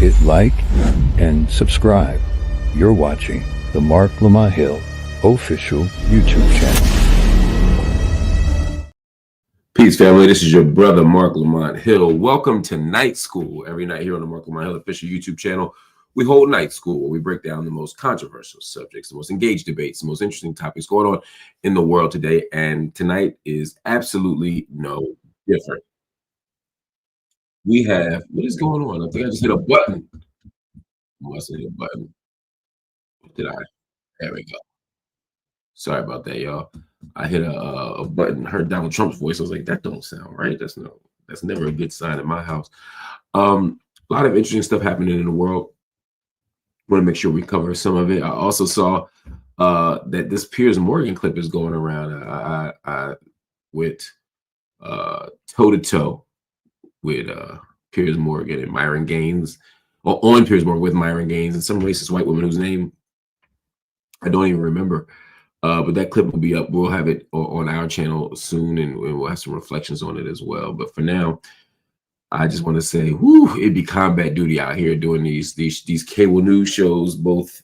hit like and subscribe. You're watching the Marc Lamont Hill official YouTube channel. Peace, family. This is your brother, Marc Lamont Hill. Welcome to Night School. Every night here on the Marc Lamont Hill official YouTube channel, we hold Night School, where we break down the most controversial subjects, the most engaged debates, the most interesting topics going on in the world today. And tonight is absolutely no different. We have, what is going on? I think I just hit a button. I must have hit a button. What did I? There we go. Sorry about that, y'all. I hit a button, heard Donald Trump's voice. I was like, that don't sound right. That's never a good sign in my house. A lot of interesting stuff happening in the world. Want to make sure we cover some of it. I also saw that this Piers Morgan clip is going around. I went toe-to-toe with Piers Morgan and Myron Gaines, or on Piers Morgan with Myron Gaines and some racist white woman whose name I don't even remember. But that clip will be up. We'll have it on our channel soon, and we'll have some reflections on it as well. But for now, I just want to say, whoo, it'd be combat duty out here doing these cable news shows, both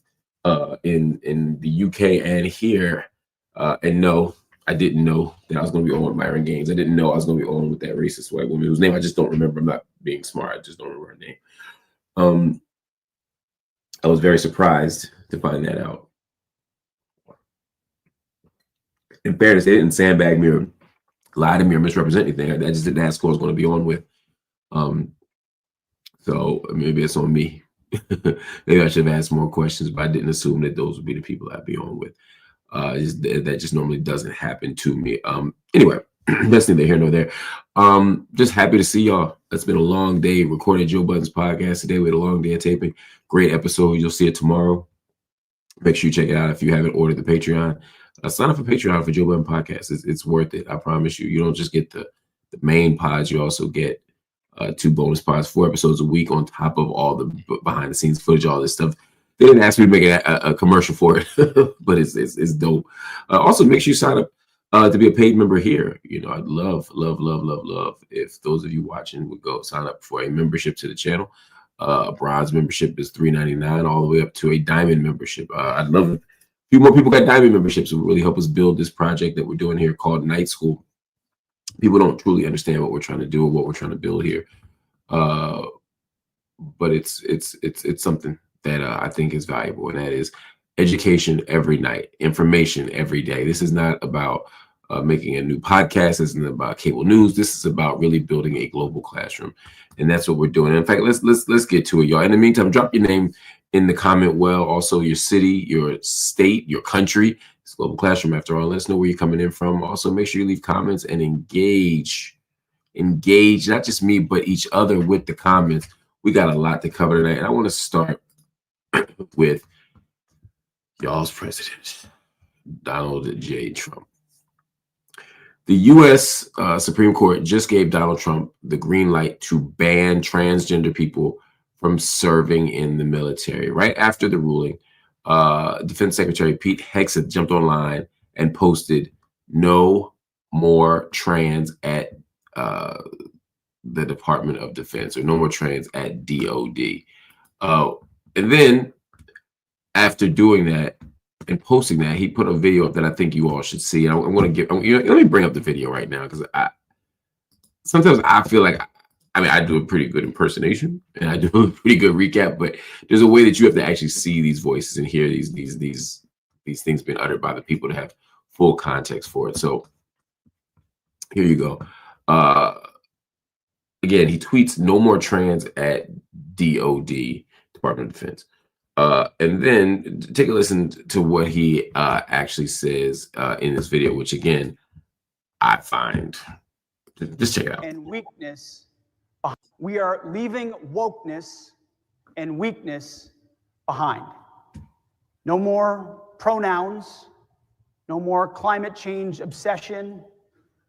in the UK and here. And no, I didn't know that I was going to be on with Myron Gaines. I didn't know I was going to be on with that racist white woman whose name I just don't remember. I'm not being smart. I just don't remember her name. I was very surprised to find that out. In fairness, they didn't sandbag me or lie to me or misrepresent anything. I just didn't ask who I was going to be on with. So maybe it's on me. Maybe I should have asked more questions, but I didn't assume that those would be the people I'd be on with. That just normally doesn't happen to me. Anyway, that's neither here nor there. Just happy to see y'all. It's been a long day recording Joe Budden's podcast today. We had a long day of taping. Great episode. You'll see it tomorrow. Make sure you check it out if you haven't ordered the Patreon. Sign up for Patreon for Joe Budden Podcast. It's worth it. I promise you. You don't just get the main pods. You also get 2 bonus pods, 4 episodes a week on top of all the behind the scenes footage, all this stuff. They didn't ask me to make a commercial for it, but it's dope. Also, make sure you sign up to be a paid member here. You know, I'd love if those of you watching would go sign up for a membership to the channel. A bronze membership is $3.99 all the way up to a diamond membership. I'd love it. A few more people got diamond memberships. It would really help us build this project that we're doing here called Night School. People don't truly understand what we're trying to do or what we're trying to build here, but it's something that I think is valuable, and that is education every night, information every day. This is not about making a new podcast. This isn't about cable news. This is about really building a global classroom, and that's what we're doing. In fact, let's get to it, y'all. In the meantime, drop your name in the comment well, also your city, your state, your country. It's Global Classroom after all. Let us know where you're coming in from. Also, make sure you leave comments and engage not just me, but each other with the comments. We got a lot to cover tonight, and I want to start with y'all's president, Donald J. Trump. The U.S. Supreme Court just gave Donald Trump the green light to ban transgender people from serving in the military. Right after the ruling, Defense Secretary Pete Hegseth jumped online and posted no more trans at the Department of Defense, or no more trans at DOD. And then after doing that and posting that, he put a video up that I think you all should see. And I'm going to let me bring up the video right now, because sometimes I feel like, I do a pretty good impersonation and I do a pretty good recap, but there's a way that you have to actually see these voices and hear these things being uttered by the people to have full context for it. So here you go. Again, he tweets no more trans at DOD, Department of Defense. And then take a listen to what he actually says in this video, which again, I find, just check it out. And weakness. We are leaving wokeness and weakness behind. No more pronouns, no more climate change obsession,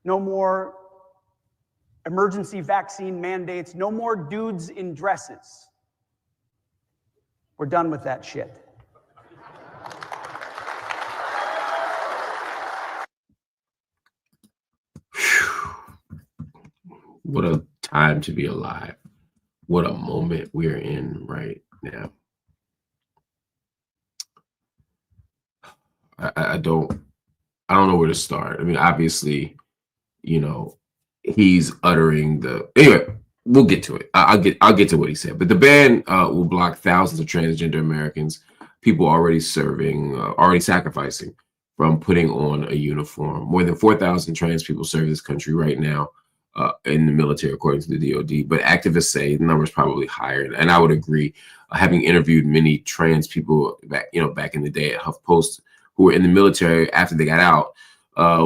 no more emergency vaccine mandates, no more dudes in dresses. We're done with that shit. What a time to be alive. what a moment we're in right now. I don't know where to start. I mean, obviously, you know, he's uttering the anyway. We'll get to it. I'll get to what he said. But the ban will block thousands of transgender Americans, people already serving, already sacrificing, from putting on a uniform. More than 4,000 trans people serve this country right now in the military, according to the DoD. But activists say the number is probably higher, and I would agree. Having interviewed many trans people back in the day at HuffPost who were in the military after they got out,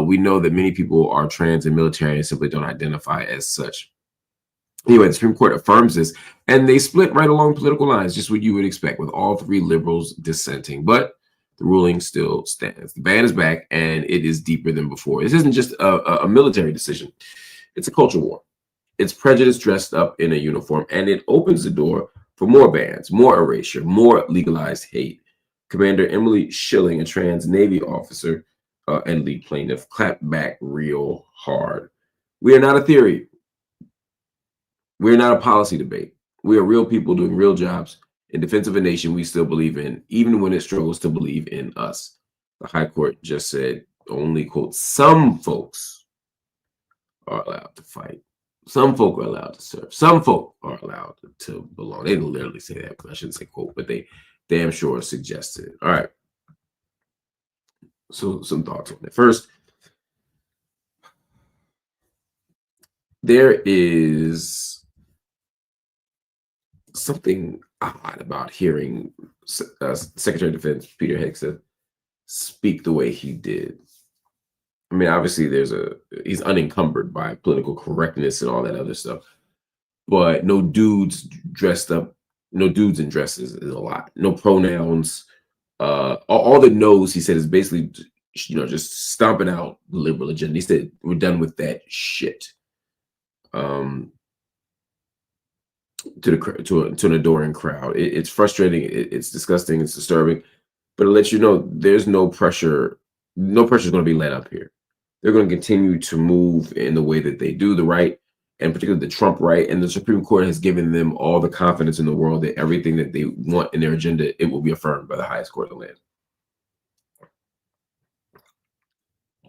we know that many people are trans and military and simply don't identify as such. Anyway, the Supreme Court affirms this, and they split right along political lines, just what you would expect, with all three liberals dissenting. But the ruling still stands. The ban is back, and it is deeper than before. This isn't just a military decision. It's a culture war. It's prejudice dressed up in a uniform, and it opens the door for more bans, more erasure, more legalized hate. Commander Emily Schilling, a trans Navy officer and lead plaintiff, clapped back real hard. We are not a theory. We're not a policy debate. We are real people doing real jobs in defense of a nation we still believe in, even when it struggles to believe in us. The High Court just said only, quote, some folks are allowed to fight. Some folk are allowed to serve. Some folk are allowed to belong. They didn't literally say that, but I shouldn't say quote, but they damn sure suggested it. All right. So some thoughts on it. First, there is something odd about hearing Secretary of Defense Peter Hegseth speak the way he did. I mean, obviously he's unencumbered by political correctness and all that other stuff, but no dudes dressed up, no dudes in dresses is a lot. No pronouns. All the no's he said is basically, just stomping out the liberal agenda. He said, we're done with that shit. To an adoring crowd. It's frustrating. It's disgusting. It's disturbing. But it lets you know there's no pressure. No pressure is going to be let up here. They're going to continue to move in the way that they do, the right, and particularly the Trump right. And the Supreme Court has given them all the confidence in the world that everything that they want in their agenda, it will be affirmed by the highest court of the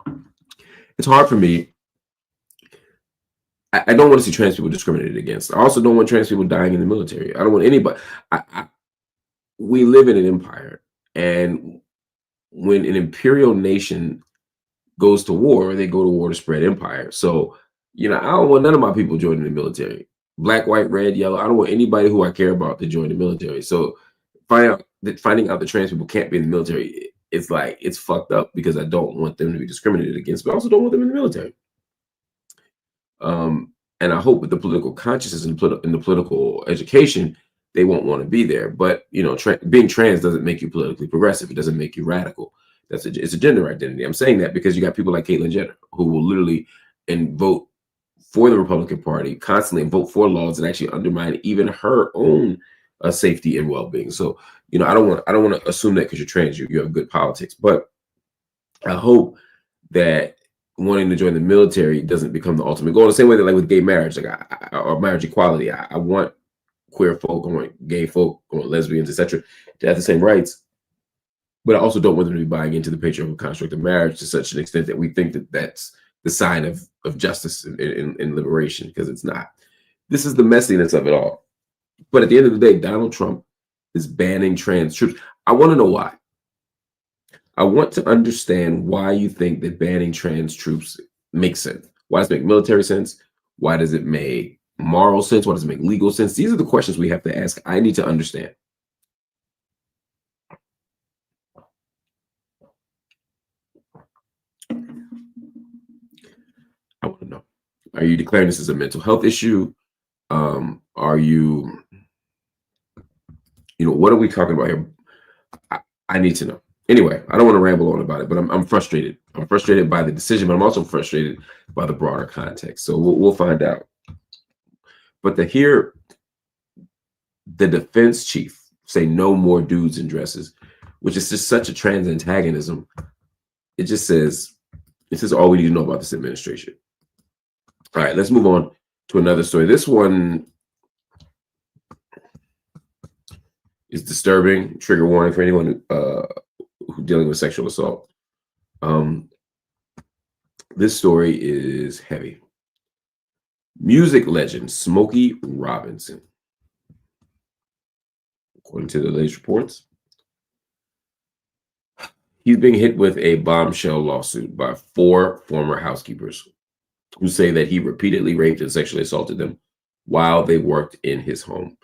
land. It's hard for me. I don't want to see trans people discriminated against. I also don't want trans people dying in the military. I don't want anybody. We live in an empire, and when an imperial nation goes to war, they go to war to spread empire. So, I don't want none of my people joining the military. Black, white, red, yellow. I don't want anybody who I care about to join the military. So finding out that trans people can't be in the military, it's fucked up, because I don't want them to be discriminated against, but I also don't want them in the military. And I hope with the political consciousness and the political education, they won't want to be there. But being trans doesn't make you politically progressive. It doesn't make you radical. It's a gender identity. I'm saying that because you got people like Caitlyn Jenner who will literally vote for the Republican Party constantly and vote for laws that actually undermine even her own safety and well-being. So I don't want to assume that because you're trans, you have good politics. But I hope that wanting to join the military doesn't become the ultimate goal. The same way that, like with gay marriage, or marriage equality, I want queer folk, I want gay folk, I want lesbians, etc., to have the same rights. But I also don't want them to be buying into the patriarchal construct of marriage to such an extent that we think that that's the sign of justice and liberation, because it's not. This is the messiness of it all. But at the end of the day, Donald Trump is banning trans troops. I want to know why. I want to understand why you think that banning trans troops makes sense. Why does it make military sense? Why does it make moral sense? Why does it make legal sense? These are the questions we have to ask. I need to understand. I want to know. Are you declaring this as a mental health issue? Are you, what are we talking about here? I need to know. Anyway, I don't want to ramble on about it, but I'm frustrated. I'm frustrated by the decision, but I'm also frustrated by the broader context. So we'll find out. But to hear the defense chief say no more dudes in dresses, which is just such a trans antagonism, it says all we need to know about this administration. All right, let's move on to another story. This one, It's disturbing. Trigger warning for anyone who dealing with sexual assault. This story is heavy. Music legend Smokey Robinson, according to the latest reports, he's being hit with a bombshell lawsuit by 4 former housekeepers who say that he repeatedly raped and sexually assaulted them while they worked in his home.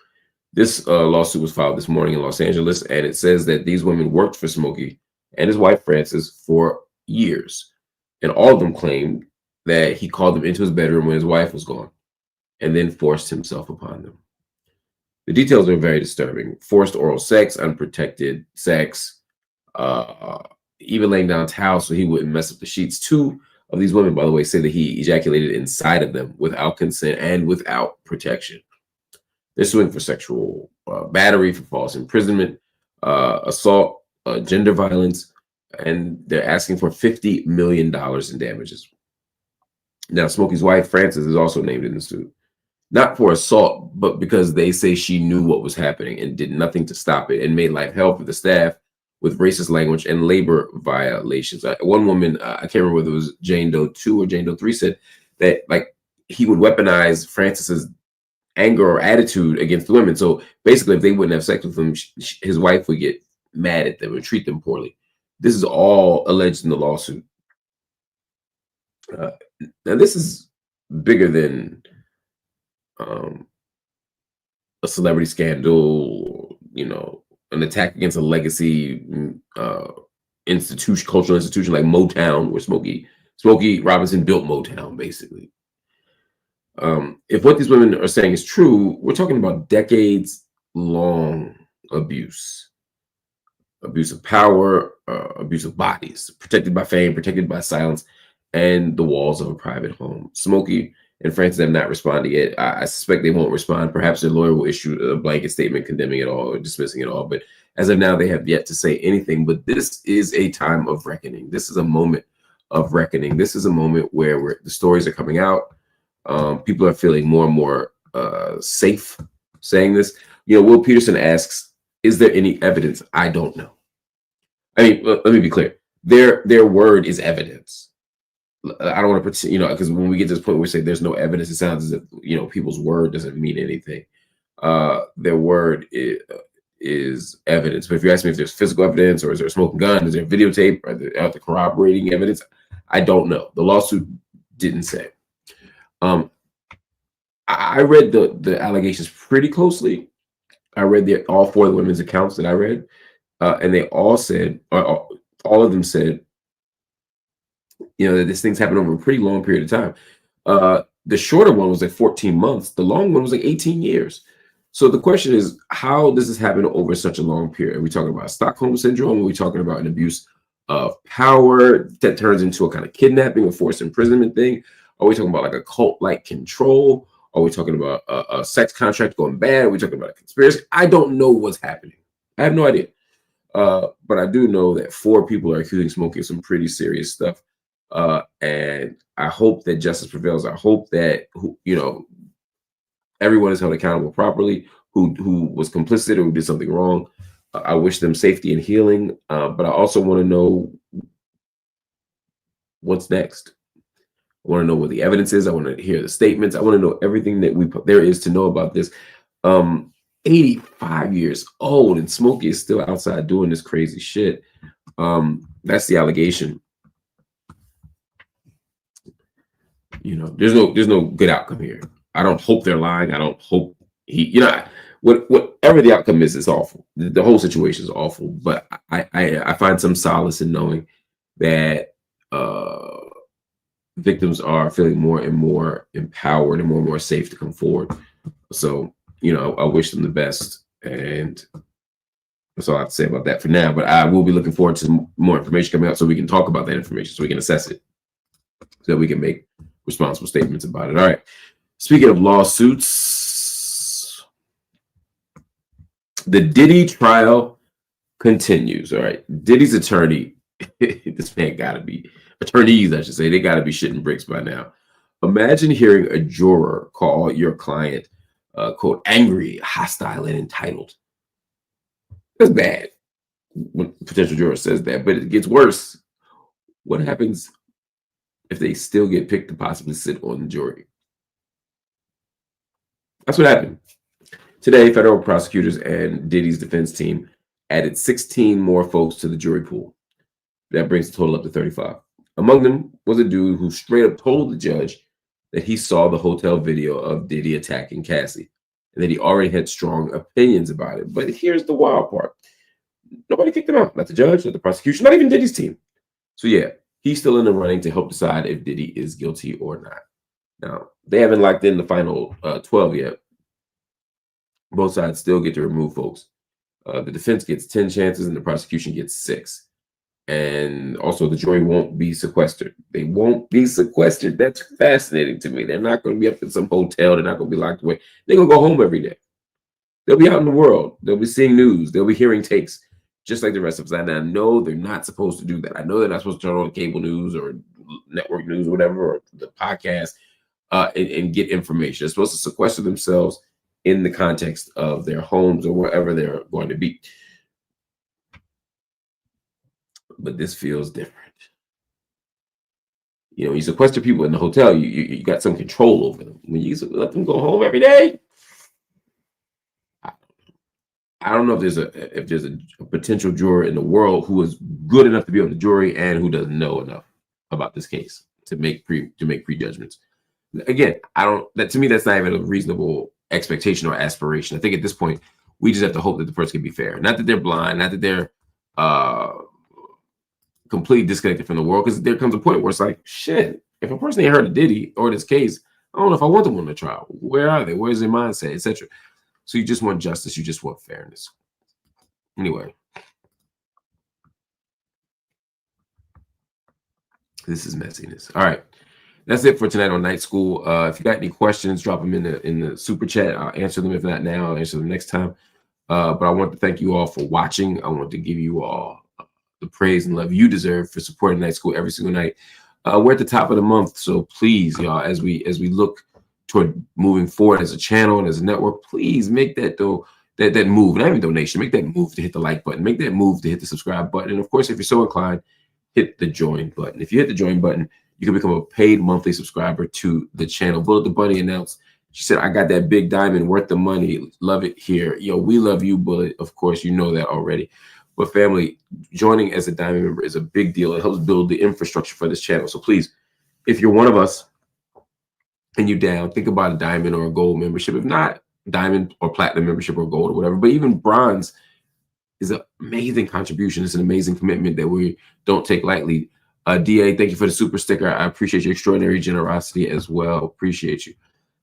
This lawsuit was filed this morning in Los Angeles, and it says that these women worked for Smokey and his wife, Frances, for years. And all of them claimed that he called them into his bedroom when his wife was gone and then forced himself upon them. The details are very disturbing. Forced oral sex, unprotected sex, even laying down towels so he wouldn't mess up the sheets. 2 of these women, by the way, say that he ejaculated inside of them without consent and without protection. They're suing for sexual battery, for false imprisonment, assault, gender violence, and they're asking for $50 million in damages. Now, Smokey's wife, Frances, is also named in the suit. Not for assault, but because they say she knew what was happening and did nothing to stop it and made life hell for the staff with racist language and labor violations. One woman, I can't remember whether it was Jane Doe 2 or Jane Doe 3, said that like he would weaponize Frances's anger or attitude against the women. So basically, if they wouldn't have sex with him, his wife would get mad at them and treat them poorly. This is all alleged in the lawsuit. Now, this is bigger than a celebrity scandal, you know, an attack against a legacy institution, cultural institution like Motown, where Smokey Robinson built Motown, basically. If what these women are saying is true, we're talking about decades-long abuse of power, abuse of bodies, protected by fame, protected by silence, and the walls of a private home. Smokey and Frances have not responded yet. I suspect they won't respond. Perhaps their lawyer will issue a blanket statement condemning it all or dismissing it all. But as of now, they have yet to say anything. But this is a time of reckoning. This is a moment of reckoning. This is a moment where the stories are coming out. People are feeling more and more safe saying this. You know, Will Peterson asks, is there any evidence? I don't know. I mean, let me be clear. Their word is evidence. I don't want to pretend, you know, because when we get to this point where we say there's no evidence, it sounds as if, you know, people's word doesn't mean anything. Their word is evidence. But if you ask me if there's physical evidence or is there a smoking gun, is there videotape, or are there corroborating evidence? I don't know. The lawsuit didn't say. I read the allegations pretty closely. I read all 4 of the women's accounts that I read, and they all said, all of them said, you know, that this thing's happened over a pretty long period of time. The shorter one was like 14 months. The long one was like 18 years. So the question is, how does this happen over such a long period? Are we talking about Stockholm syndrome? Are we talking about an abuse of power that turns into a kind of kidnapping or forced imprisonment thing? Are we talking about like a cult-like control? Are we talking about a sex contract going bad? Are we talking about a conspiracy? I don't know what's happening. I have no idea. But I do know that 4 people are accusing Smokey of some pretty serious stuff. And I hope that justice prevails. I hope that, you know, everyone is held accountable properly who was complicit or who did something wrong. I wish them safety and healing. But I also want to know what's next. I want to know what the evidence is. I want to hear the statements. I want to know everything that there is to know about this. 85 years old, and Smokey is still outside doing this crazy shit. That's the allegation. You know, there's no good outcome here. I don't hope they're lying. I don't hope you know, whatever the outcome is, it's awful. The whole situation is awful. But I find some solace in knowing that victims are feeling more and more empowered and more safe to come forward. So, you know, I wish them the best, and that's all I have to say about that for now. But I will be looking forward to more information coming out so we can talk about that information, so we can assess it, so that we can make responsible statements about it. All right. Speaking of lawsuits, the Diddy trial continues. All right. Diddy's attorney, this man gotta be, attorneys, I should say, they gotta be shitting bricks by now. Imagine hearing a juror call your client, quote, angry, hostile, and entitled. That's bad when a potential juror says that, but it gets worse. What happens if they still get picked to possibly sit on the jury? That's what happened. Today, federal prosecutors and Diddy's defense team added 16 more folks to the jury pool. That brings the total up to 35. Among them was a dude who straight up told the judge that he saw the hotel video of Diddy attacking Cassie and that he already had strong opinions about it. But here's the wild part. Nobody kicked him out. Not the judge, not the prosecution, not even Diddy's team. So yeah, he's still in the running to help decide if Diddy is guilty or not. Now, they haven't locked in the final 12 yet. Both sides still get to remove folks. The defense gets 10 chances and the prosecution gets 6. And also the jury won't be sequestered. They won't be sequestered. That's fascinating to me. They're not going to be up in some hotel. They're not going to be locked away. They're going to go home every day. They'll be out in the world. They'll be seeing news. They'll be hearing takes just like the rest of us. And I know they're not supposed to do that. I know they're not supposed to turn on cable news or network news or whatever, or the podcast and get information. They're supposed to sequester themselves in the context of their homes or wherever they're going to be. But this feels different. You know, you sequester people in the hotel, you got some control over them. When you let them go home every day, I don't know if there's a potential juror in the world who is good enough to be on the jury and who doesn't know enough about this case to make prejudgments. Again, to me that's not even a reasonable expectation or aspiration. I think at this point we just have to hope that the person can be fair. Not that they're blind, not that they're completely disconnected from the world, because there comes a point where it's like, shit, if a person ain't heard of Diddy or this case, I don't know if I want them on the trial. Where are they? Where's their mindset, etc.? So you just want justice. You just want fairness. Anyway, this is messiness. All right, that's it for tonight on Night School. If you got any questions, drop them in the super chat. I'll answer them. If not now, I'll answer them next time. But I want to thank you all for watching. I want to give you all the praise and love you deserve for supporting Night School every single night. We're at the top of the month, so please, y'all, as we look toward moving forward as a channel and as a network, please make that move, not even donation, make that move to hit the like button, make that move to hit the subscribe button, and of course, if you're so inclined, hit the join button. If you hit the join button, you can become a paid monthly subscriber to the channel. Bullet the Bunny announced, she said, I got that big diamond worth the money. Love it here. Yo, we love you, Bullet. Of course, you know that already. But family, joining as a diamond member is a big deal. It helps build the infrastructure for this channel. So please, if you're one of us and you down, think about a diamond or a gold membership. If not, diamond or platinum membership or gold or whatever. But even bronze is an amazing contribution. It's an amazing commitment that we don't take lightly. DA, thank you for the super sticker. I appreciate your extraordinary generosity as well. Appreciate you.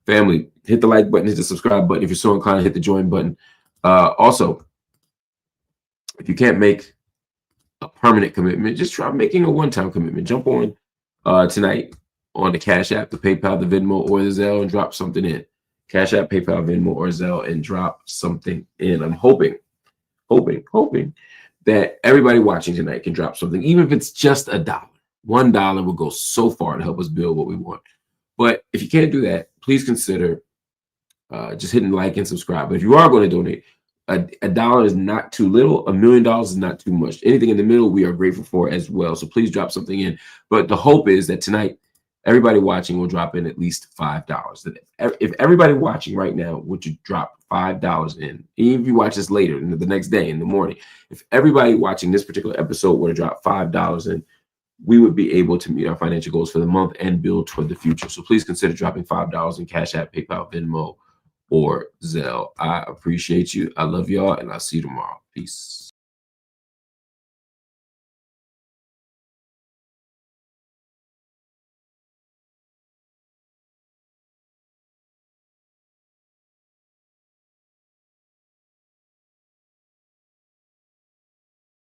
Family, hit the like button, hit the subscribe button. If you're so inclined, hit the join button. Also, if you can't make a permanent commitment, just try making a one-time commitment. Jump on tonight on the Cash App, the PayPal, the Venmo, or the Zelle and drop something in. Cash App, PayPal, Venmo, or Zelle and drop something in. I'm hoping that everybody watching tonight can drop something, even if it's just $1. $1 will go so far to help us build what we want. But if you can't do that, please consider just hitting like and subscribe. But if you are going to donate, $1 is not too little. $1 million is not too much. Anything in the middle, we are grateful for as well. So please drop something in. But the hope is that tonight, everybody watching will drop in at least $5. If everybody watching right now would you drop $5 in, even if you watch this later, the next day in the morning, if everybody watching this particular episode were to drop $5 in, we would be able to meet our financial goals for the month and build toward the future. So please consider dropping $5 in Cash App, PayPal, Venmo, or Zelle. I appreciate you. I love y'all, and I'll see you tomorrow. Peace.